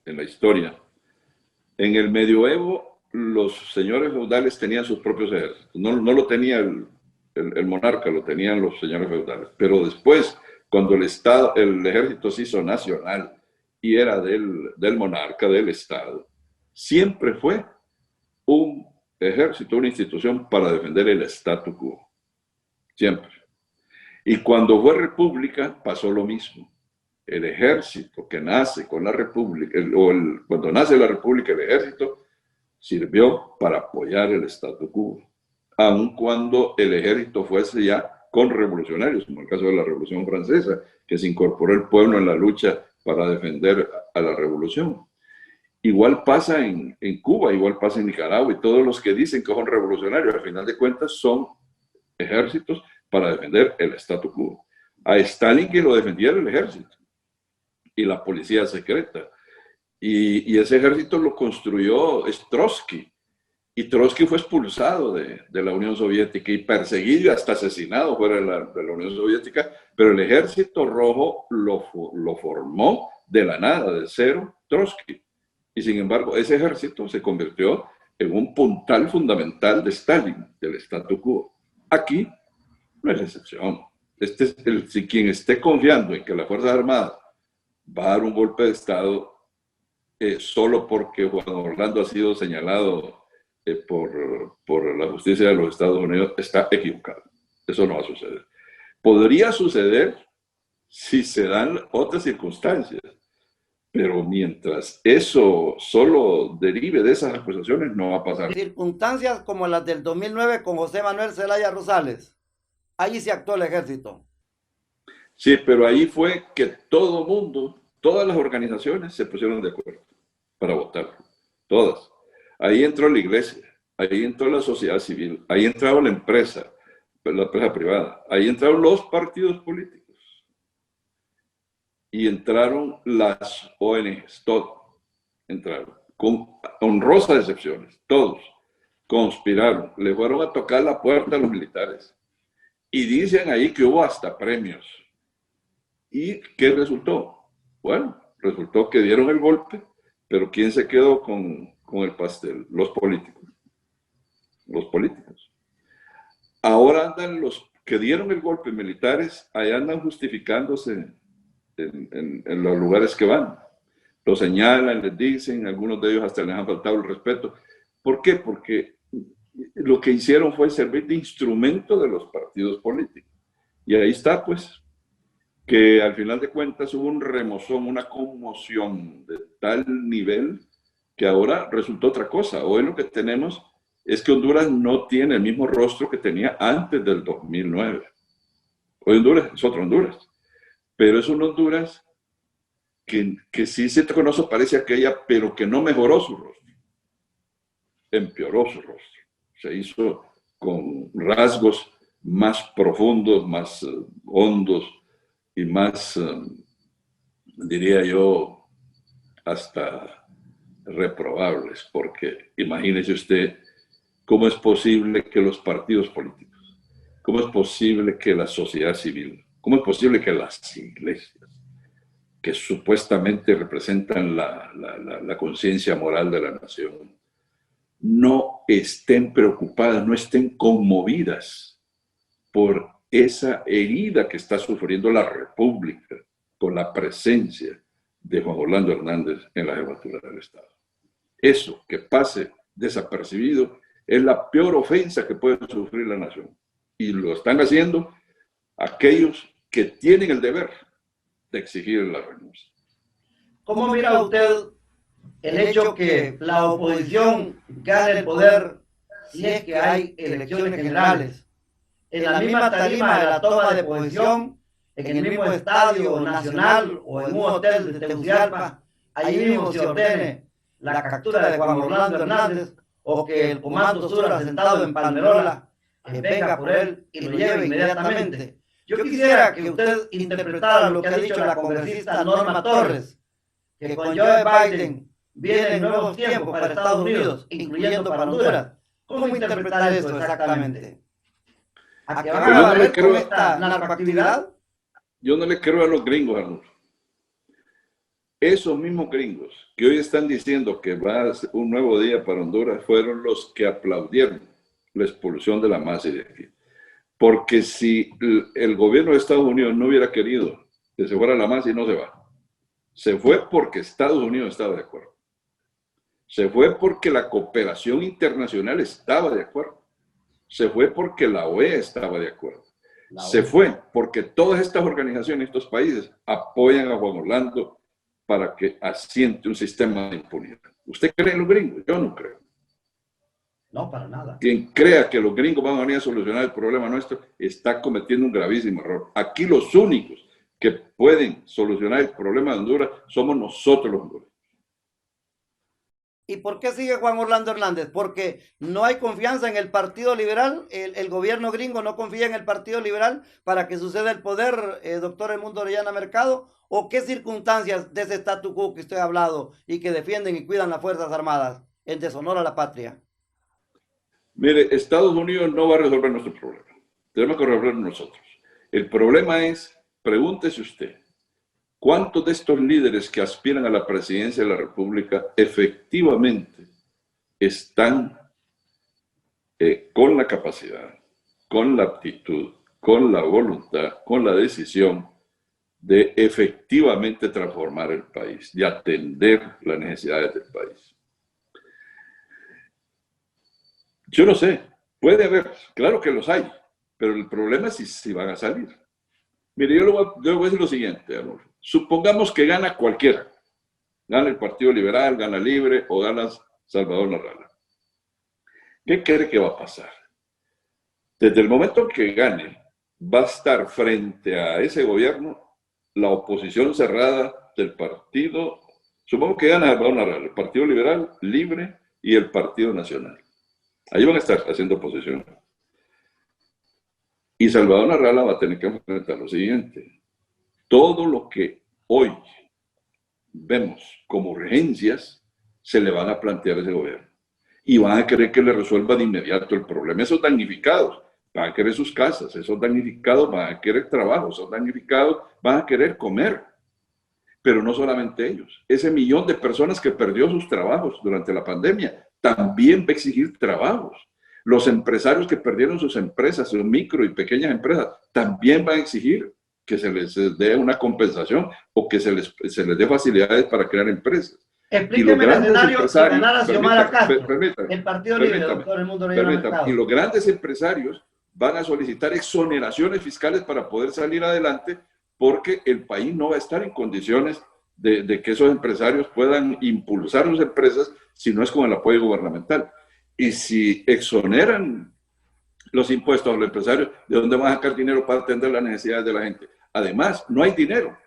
en la historia, en el medioevo los señores feudales tenían sus propios ejércitos. No lo tenía el monarca, lo tenían los señores feudales. Pero después, cuando el ejército se hizo nacional y era del monarca, del Estado, siempre fue un ejército, una institución para defender el statu quo. Siempre. Y cuando fue república, pasó lo mismo. El ejército que nace con la república, cuando nace la república, el ejército sirvió para apoyar el statu quo, aun cuando el ejército fuese ya con revolucionarios, como el caso de la Revolución Francesa, que se incorporó el pueblo en la lucha para defender a la revolución. Igual pasa en Cuba, igual pasa en Nicaragua, y todos los que dicen que son revolucionarios, al final de cuentas son ejércitos para defender el statu quo. A Stalin que lo defendía el ejército y la policía secreta. Y ese ejército lo construyó Trotsky. Y Trotsky fue expulsado de la Unión Soviética y perseguido y hasta asesinado fuera de la Unión Soviética, pero el Ejército Rojo lo formó de la nada, de cero, Trotsky. Y sin embargo, ese ejército se convirtió en un puntal fundamental de Stalin, del statu quo. Aquí no es excepción. Si quien esté confiando en que la Fuerza Armada va a dar un golpe de Estado solo porque Juan Orlando ha sido señalado por la justicia de los Estados Unidos, está equivocado. Eso no va a suceder. Podría suceder si se dan otras circunstancias, Pero mientras eso solo derive de esas acusaciones, no va a pasar. Circunstancias como las del 2009 con José Manuel Zelaya Rosales, allí se actuó el ejército. Sí, pero ahí fue que todo mundo, todas las organizaciones se pusieron de acuerdo para votar. Todas. Ahí entró la iglesia, ahí entró la sociedad civil, ahí entraba la empresa privada, ahí entraron los partidos políticos y entraron las ONGs, todos entraron, con honrosas excepciones, todos conspiraron, le fueron a tocar la puerta a los militares y dicen ahí que hubo hasta premios. ¿Y qué resultó? Bueno, resultó que dieron el golpe, pero ¿quién se quedó con el pastel? Los políticos. Los políticos. Ahora andan los que dieron el golpe militares, allá andan justificándose en los lugares que van. Lo señalan, les dicen, algunos de ellos hasta les han faltado el respeto. ¿Por qué? Porque lo que hicieron fue servir de instrumento de los partidos políticos. Y ahí está, pues, que al final de cuentas hubo un remozón, una conmoción de tal nivel que ahora resultó otra cosa. Hoy lo que tenemos es que Honduras no tiene el mismo rostro que tenía antes del 2009. Hoy Honduras es otro Honduras, pero es un Honduras que sí se conoce, parece aquella, pero que no mejoró su rostro, empeoró su rostro. Se hizo con rasgos más profundos, más hondos y más, diría yo, hasta reprobables, porque imagínese usted cómo es posible que los partidos políticos, cómo es posible que la sociedad civil, cómo es posible que las iglesias, que supuestamente representan la conciencia moral de la nación, no estén preocupadas, no estén conmovidas por esa herida que está sufriendo la República con la presencia de Juan Orlando Hernández en la jefatura del Estado. Eso, que pase desapercibido, es la peor ofensa que puede sufrir la nación. Y lo están haciendo aquellos que tienen el deber de exigir la renuncia. ¿Cómo mira usted el hecho que la oposición gane el poder si es que hay elecciones generales? En la misma tarima de la toma de posesión, en el mismo estadio nacional o en un hotel de Tegucigalpa, ahí mismo se ordene la captura de Juan Orlando Hernández o que el Comando Sur asentado en Palmerola venga por él y lo lleve inmediatamente. Yo quisiera que usted interpretara lo que ha dicho la congresista Norma Torres, que con Joe Biden vienen nuevos tiempos para Estados Unidos, incluyendo para Honduras. ¿Cómo interpretar eso exactamente? ¿A que van a barrer con esta narcoactividad? Yo no le creo a los gringos, Arnulfo. Esos mismos gringos que hoy están diciendo que va a ser un nuevo día para Honduras fueron los que aplaudieron la expulsión de la Masi de aquí. Porque si el gobierno de Estados Unidos no hubiera querido que se fuera la Masi, no se va. Se fue porque Estados Unidos estaba de acuerdo. Se fue porque la cooperación internacional estaba de acuerdo. Se fue porque la OEA estaba de acuerdo. Se fue porque todas estas organizaciones, estos países, apoyan a Juan Orlando para que asiente un sistema de impunidad. ¿Usted cree en los gringos? Yo no creo. No, para nada. Quien crea que los gringos van a venir a solucionar el problema nuestro está cometiendo un gravísimo error. Aquí los únicos que pueden solucionar el problema de Honduras somos nosotros los hondureños. ¿Y por qué sigue Juan Orlando Hernández? Porque no hay confianza en el Partido Liberal, el gobierno gringo no confía en el Partido Liberal para que suceda el poder, doctor Edmundo Orellana Mercado, ¿o qué circunstancias de ese statu quo que usted ha hablado y que defienden y cuidan las Fuerzas Armadas en deshonor a la patria? Mire, Estados Unidos no va a resolver nuestro problema. Tenemos que resolverlo nosotros. El problema es, pregúntese usted, ¿cuántos de estos líderes que aspiran a la presidencia de la República efectivamente están con la capacidad, con la aptitud, con la voluntad, con la decisión de efectivamente transformar el país, de atender las necesidades del país? Yo no sé, puede haber, claro que los hay, pero el problema es si van a salir. Mire, yo le voy a decir lo siguiente, amor. Supongamos que gana cualquiera, Gana el Partido Liberal, gana Libre o gana Salvador Narrala. ¿Qué cree que va a pasar? Desde el momento que gane, va a estar frente a ese gobierno la oposición cerrada del partido, supongo que gana Salvador Narrala, el Partido Liberal, Libre y el Partido Nacional. Ahí van a estar haciendo oposición. Y Salvador Narrala va a tener que enfrentar lo siguiente. Todo lo que hoy vemos como urgencias se le van a plantear a ese gobierno. Y van a querer que le resuelva de inmediato el problema. Esos damnificados van a querer sus casas, esos damnificados van a querer trabajo, esos damnificados van a querer comer. Pero no solamente ellos. Ese millón de personas que perdió sus trabajos durante la pandemia también va a exigir trabajos. Los empresarios que perdieron sus empresas, sus micro y pequeñas empresas, también van a exigir que se les dé una compensación o que se les dé facilidades para crear empresas. Explíqueme el escenario si ganara Xiomara Castro, el Partido Libre, doctor Edmundo Reyes Mercado. Y los grandes empresarios van a solicitar exoneraciones fiscales para poder salir adelante, porque el país no va a estar en condiciones de que esos empresarios puedan impulsar sus empresas si no es con el apoyo gubernamental. Y si exoneran los impuestos a los empresarios, ¿de dónde van a sacar dinero para atender las necesidades de la gente? Además, no hay dinero.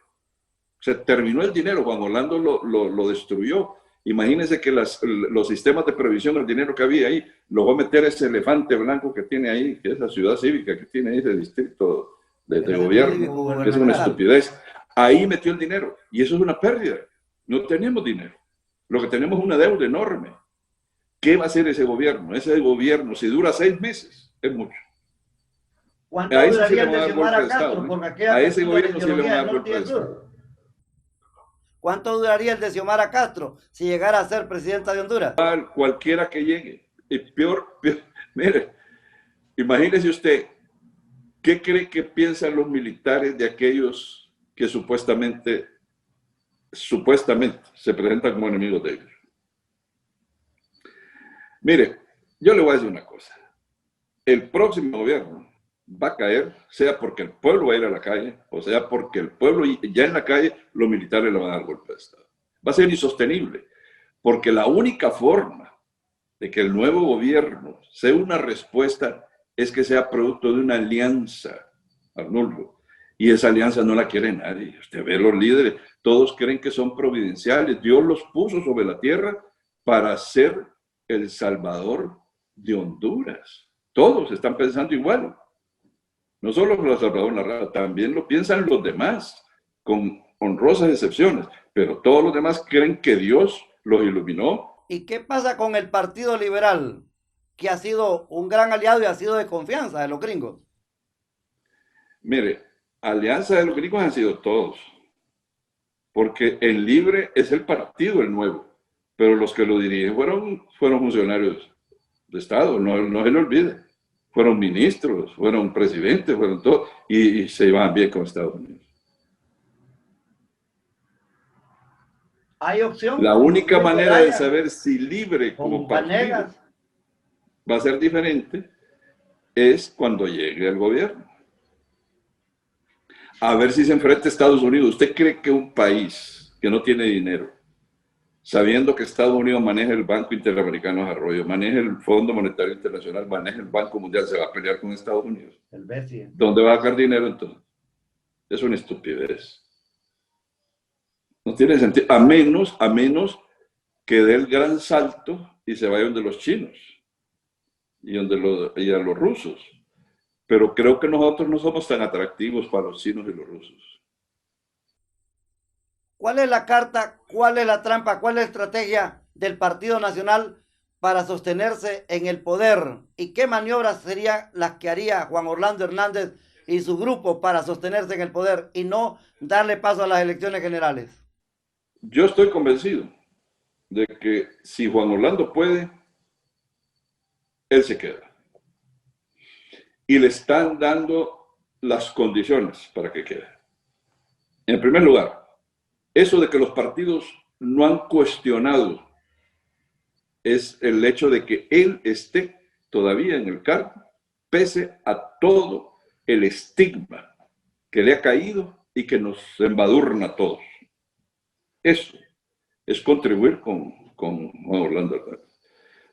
Se terminó el dinero. Juan Orlando lo destruyó. Imagínense que los sistemas de previsión, el dinero que había ahí, lo va a meter ese elefante blanco que tiene ahí, que es la ciudad cívica que tiene ahí, ese distrito de gobierno, que es una estupidez. Ahí metió el dinero. Y eso es una pérdida. No tenemos dinero. Lo que tenemos es una deuda enorme. ¿Qué va a hacer ese gobierno? Ese gobierno, si dura 6 meses, es mucho. ¿Cuánto duraría el de Xiomara Castro? A ese gobierno sí le van a dar golpe de Estado. ¿Cuánto duraría el de Xiomara Castro si llegara a ser presidenta de Honduras? Cualquiera que llegue. Y peor, mire, imagínese usted, ¿qué cree que piensan los militares de aquellos que supuestamente se presentan como enemigos de ellos? Mire, yo le voy a decir una cosa. El próximo gobierno va a caer, sea porque el pueblo va a ir a la calle, o sea porque el pueblo ya en la calle, los militares le van a dar golpe de Estado. Va a ser insostenible, porque la única forma de que el nuevo gobierno sea una respuesta es que sea producto de una alianza, Arnulfo. Y esa alianza no la quiere nadie. Usted ve los líderes, todos creen que son providenciales. Dios los puso sobre la tierra para ser el Salvador de Honduras. Todos están pensando igual. No solo los Salvador Narrala, también lo piensan los demás, con honrosas excepciones. Pero todos los demás creen que Dios los iluminó. ¿Y qué pasa con el Partido Liberal, que ha sido un gran aliado y ha sido de confianza de los gringos? Mire, alianza de los gringos han sido todos. Porque el Libre es el partido, el nuevo. Pero los que lo dirigen fueron funcionarios de Estado, no se lo olvide. Fueron ministros, fueron presidentes, fueron todos, y se iban bien con Estados Unidos. Hay opción. La única manera de saber si Libre como partido va a ser diferente es cuando llegue al gobierno. A ver si se enfrenta a Estados Unidos. ¿Usted cree que un país que no tiene dinero, sabiendo que Estados Unidos maneja el Banco Interamericano de Desarrollo, maneja el Fondo Monetario Internacional, maneja el Banco Mundial, se va a pelear con Estados Unidos? El BCE. ¿Dónde va a sacar dinero entonces? Es una estupidez. No tiene sentido, a menos que dé el gran salto y se vaya donde los chinos y a los rusos. Pero creo que nosotros no somos tan atractivos para los chinos y los rusos. ¿Cuál es la carta, cuál es la trampa, cuál es la estrategia del Partido Nacional para sostenerse en el poder? ¿Y qué maniobras serían las que haría Juan Orlando Hernández y su grupo para sostenerse en el poder y no darle paso a las elecciones generales? Yo estoy convencido de que si Juan Orlando puede, él se queda. Y le están dando las condiciones para que quede. En primer lugar, eso de que los partidos no han cuestionado es el hecho de que él esté todavía en el cargo, pese a todo el estigma que le ha caído y que nos embadurna a todos. Eso es contribuir con Juan Orlando Hernández.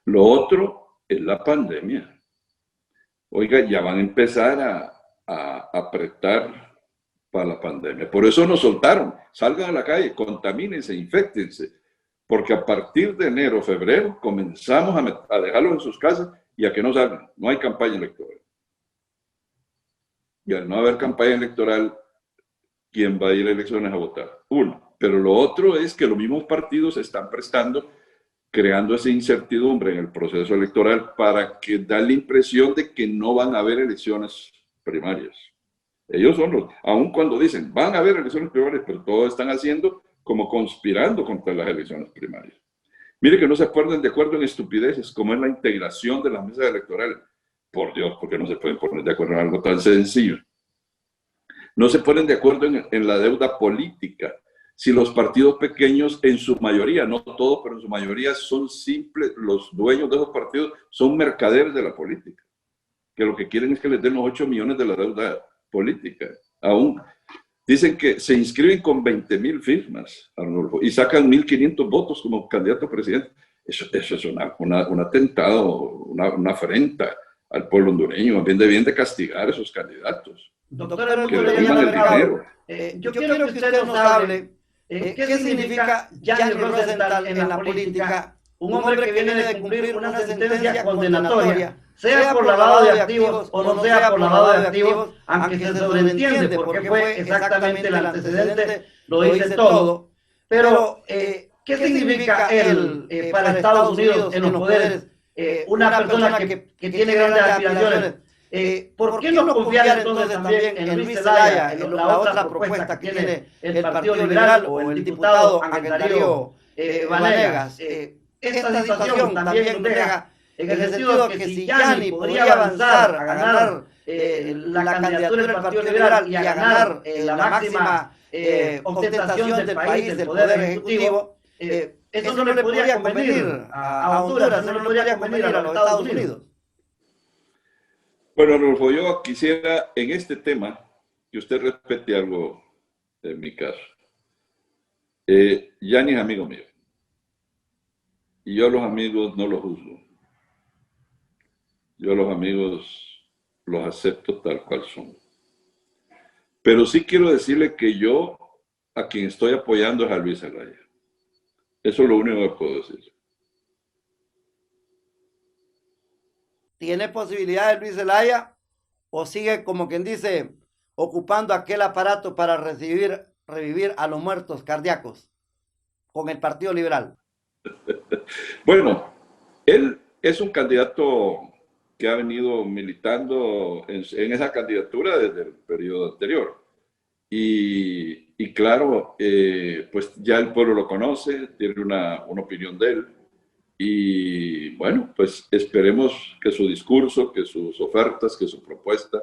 Lo otro es la pandemia. Oiga, ya van a empezar a apretar para la pandemia. Por eso nos soltaron. Salgan a la calle, contamínense, inféctense. Porque a partir de enero, febrero, comenzamos a dejarlos en sus casas y a que no salgan. No hay campaña electoral. Y al no haber campaña electoral, ¿quién va a ir a elecciones a votar? Uno. Pero lo otro es que los mismos partidos se están prestando, creando esa incertidumbre en el proceso electoral para que da la impresión de que no van a haber elecciones primarias. Ellos son los, aun cuando dicen, van a haber elecciones primarias, pero todos están haciendo como conspirando contra las elecciones primarias. Mire que no se ponen de acuerdo en estupideces, como es la integración de las mesas electorales. Por Dios, porque no se pueden poner de acuerdo en algo tan sencillo. No se ponen de acuerdo en la deuda política. Si los partidos pequeños, en su mayoría, no todos, pero en su mayoría son simples, los dueños de esos partidos son mercaderes de la política, que lo que quieren es que les den los 8 millones de la deuda política. Aún dicen que se inscriben con 20,000 firmas, Arnulfo, y sacan 1,500 votos como candidato a presidente. Eso es un atentado, una afrenta al pueblo hondureño. Bien de castigar a esos candidatos. Doctor, que le toman el dinero. Yo quiero que usted nos hable qué significa Gianni Rosenthal en la política, un hombre que viene de cumplir una sentencia condenatoria, sea por lavado de activos o no sea por lavado de activos, aunque se sobreentiende porque fue exactamente el antecedente, lo dice todo. Pero, ¿qué significa él para Estados Unidos en los poderes? Una persona que tiene grandes aspiraciones. ¿Por qué no confiar entonces también en Luis Zelaya, en la otra propuesta que tiene el Partido Liberal o el diputado Ángel Darío Vanegas? Esta situación también nos deja en el sentido de que si Gianni podría avanzar a ganar la candidatura del Partido Liberal y a ganar la máxima ostentación del país, del Poder Ejecutivo, eso no le podría convenir a Honduras, no le podría convenir a los Estados Unidos. Bueno, Rodolfo, yo quisiera en este tema que usted respete algo en mi caso. Gianni es amigo mío. Y yo a los amigos no los juzgo. Yo a los amigos los acepto tal cual son. Pero sí quiero decirle que yo a quien estoy apoyando es a Luis Zelaya. Eso es lo único que puedo decir. ¿Tiene posibilidades Luis Zelaya o sigue, como quien dice, ocupando aquel aparato para revivir a los muertos cardíacos con el Partido Liberal? Bueno, él es un candidato que ha venido militando en esa candidatura desde el periodo anterior. Y claro, pues ya el pueblo lo conoce, tiene una opinión de él. Y bueno, pues esperemos que su discurso, que sus ofertas, que su propuesta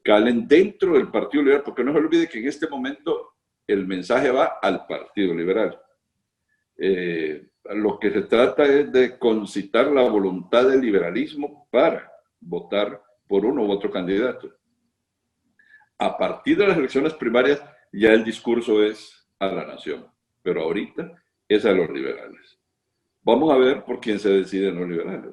calen dentro del Partido Liberal, porque no se olvide que en este momento el mensaje va al Partido Liberal. Lo que se trata es de concitar la voluntad del liberalismo para votar por uno u otro candidato. A partir de las elecciones primarias ya el discurso es a la nación, pero ahorita es a los liberales. Vamos a ver por quién se decide en los liberales.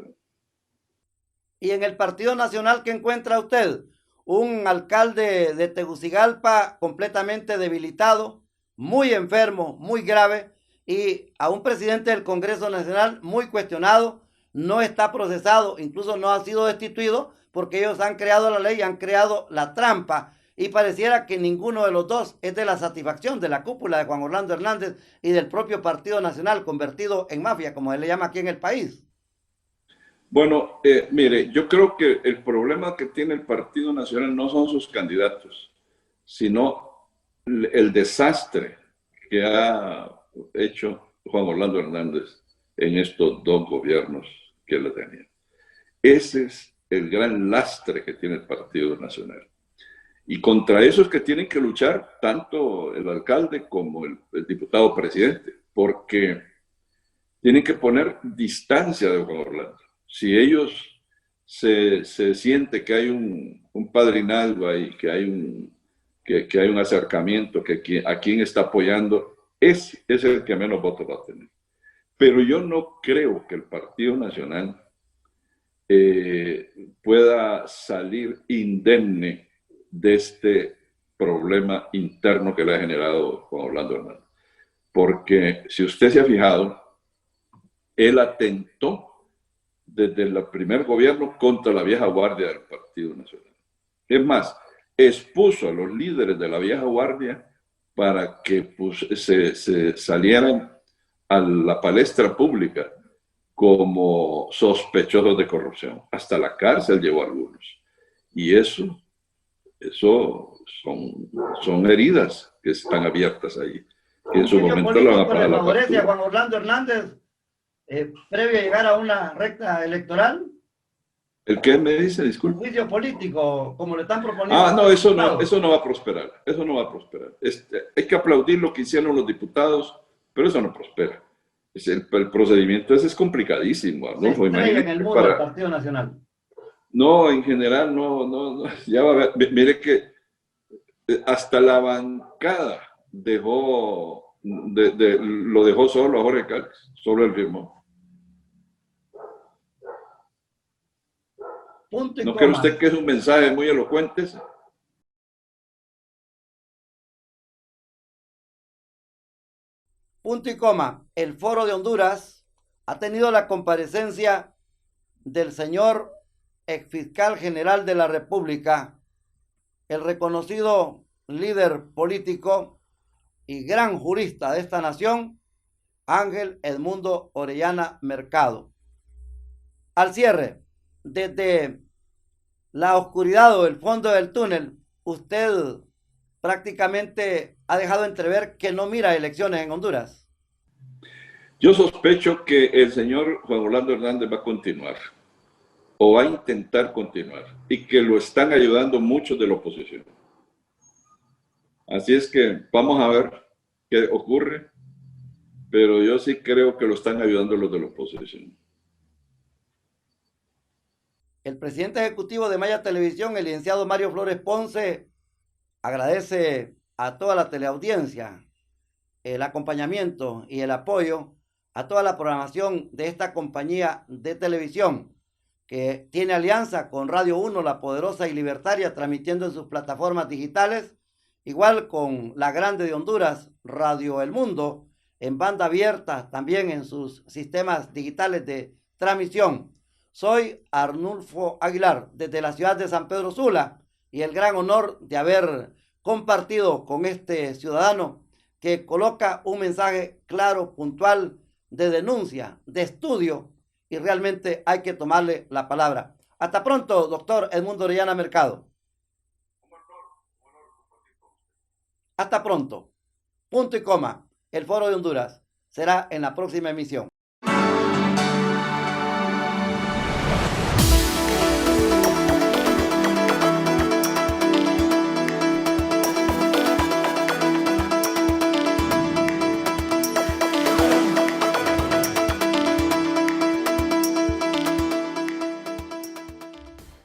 Y en el Partido Nacional, ¿qué encuentra usted? Un alcalde de Tegucigalpa completamente debilitado, muy enfermo, muy grave, y a un presidente del Congreso Nacional muy cuestionado, no está procesado, incluso no ha sido destituido, porque ellos han creado la ley, han creado la trampa, y pareciera que ninguno de los dos es de la satisfacción de la cúpula de Juan Orlando Hernández y del propio Partido Nacional, convertido en mafia, como se le llama aquí en el país. Bueno, mire, yo creo que el problema que tiene el Partido Nacional no son sus candidatos, sino el desastre que ha hecho Juan Orlando Hernández en estos 2 gobiernos que le tenían. Ese es el gran lastre que tiene el Partido Nacional. Y contra eso es que tienen que luchar tanto el alcalde como el diputado presidente, porque tienen que poner distancia de Juan Orlando. Si ellos se siente que hay un padrinazgo ahí, que hay un acercamiento, que a quien está apoyando, ese es el que menos votos va a tener. Pero yo no creo que el Partido Nacional pueda salir indemne de este problema interno que le ha generado Juan Orlando Hernández. Porque si usted se ha fijado, él atentó desde el primer gobierno contra la vieja guardia del Partido Nacional. Es más, expuso a los líderes de la vieja guardia para que se salieran a la palestra pública como sospechosos de corrupción. Hasta la cárcel llevó a algunos. Y eso son heridas que están abiertas ahí. Que en su momento le van a pagar la favorece a Juan Orlando Hernández previo a llegar a una recta electoral? ¿El qué me dice? Disculpe. Un juicio político, como le están proponiendo. Ah, no, eso no va a prosperar. Eso no va a prosperar. Hay que aplaudir lo que hicieron los diputados, pero eso no prospera. El procedimiento ese es complicadísimo. ¿No? Se estrella en el mundo del Partido Nacional. No, en general, no. Ya va a ver. Mire que hasta la bancada lo dejó solo a Jorge Cáliz. Solo él firmó. Punto y ¿No coma. cree usted que es un mensaje muy elocuente? Punto y coma. El Foro de Honduras ha tenido la comparecencia del señor exfiscal general de la República, el reconocido líder político y gran jurista de esta nación, Ángel Edmundo Orellana Mercado. Al cierre, desde la oscuridad o el fondo del túnel, usted prácticamente ha dejado entrever que no mira elecciones en Honduras. Yo sospecho que el señor Juan Orlando Hernández va a continuar o va a intentar continuar y que lo están ayudando muchos de la oposición. Así es que vamos a ver qué ocurre, pero yo sí creo que lo están ayudando los de la oposición. El presidente ejecutivo de Maya Televisión, el licenciado Mario Flores Ponce, agradece a toda la teleaudiencia el acompañamiento y el apoyo a toda la programación de esta compañía de televisión que tiene alianza con Radio 1, la poderosa y libertaria, transmitiendo en sus plataformas digitales, igual con la grande de Honduras, Radio El Mundo, en banda abierta, también en sus sistemas digitales de transmisión. Soy Arnulfo Aguilar, desde la ciudad de San Pedro Sula, y el gran honor de haber compartido con este ciudadano que coloca un mensaje claro, puntual, de denuncia, de estudio, y realmente hay que tomarle la palabra. Hasta pronto, doctor Edmundo Orellana Mercado. Hasta pronto. Punto y coma. El Foro de Honduras será en la próxima emisión.